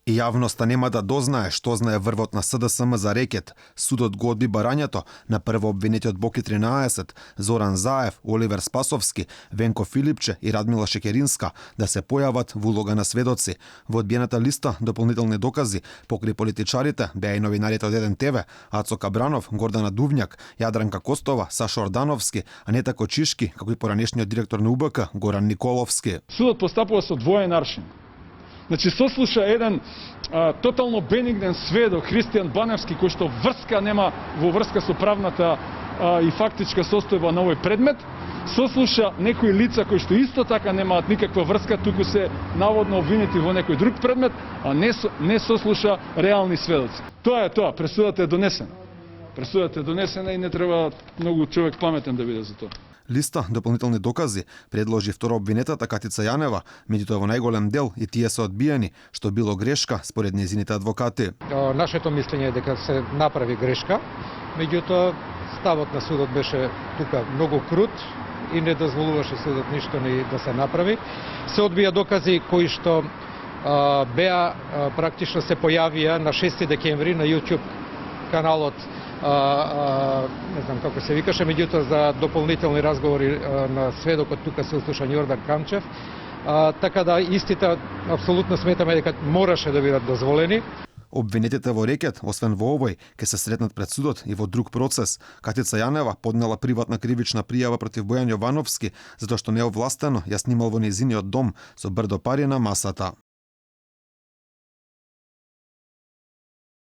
И јавноста нема да дознае што знае врвот на СДСМ за рекет. Судот го одби барањето на прво обвинетиот Боки 13, Зоран Заев, Оливер Спасовски, Венко Филипче и Радмила Шекеринска да се појават во улога на сведоци. Во одбиената листа дополнителни докази покрај политичарите беа и новинарите од 1 ТВ, Ацо Кабранов, Гордана Дувњак, Јадранка Костова, Сашо Ордановски, Анета Кочишки, како и поранешниот директор на УБК Горан Николовски. Судот постапува со двоен аршин. Значи, сослуша еден тотално бенигнен сведок, Христијан Баневски, кој што врска нема во врска со правната и фактичка состојба на овој предмет, сослуша некои лица кои што исто така немаат никаква врска, туку се наводно обвинети во некој друг предмет, а не сослуша реални сведоци. Тоа е тоа, пресудата е донесена. Пресудата е донесена и не треба многу човек паметен да биде за тоа. Листа дополнителни докази предложи втора обвинетата Катица Јанева, меѓутоа во најголем дел и тие се одбиени, што било грешка според нејзините адвокати. Нашето мислење е дека се направи грешка, меѓутоа ставот на судот беше тука многу крут и не дозволуваше судот ништо ни да се направи. Се одбија докази кои што беа практично се појавија на 6 декември на YouTube каналот, не знам како се викаше, меѓутоа за дополнителни разговори на сведокот тука се услуша Јордан Камчев, така да истите апсолутно сметаме дека мораше да бидат дозволени. Обвинетите во рекет, освен во овој, ќе се сретнат пред судот и во друг процес. Катица Јанева поднела приватна кривична пријава против Бојан Јовановски затоа што неовластено ја снимал во нејзиниот дом со брдо пари на масата.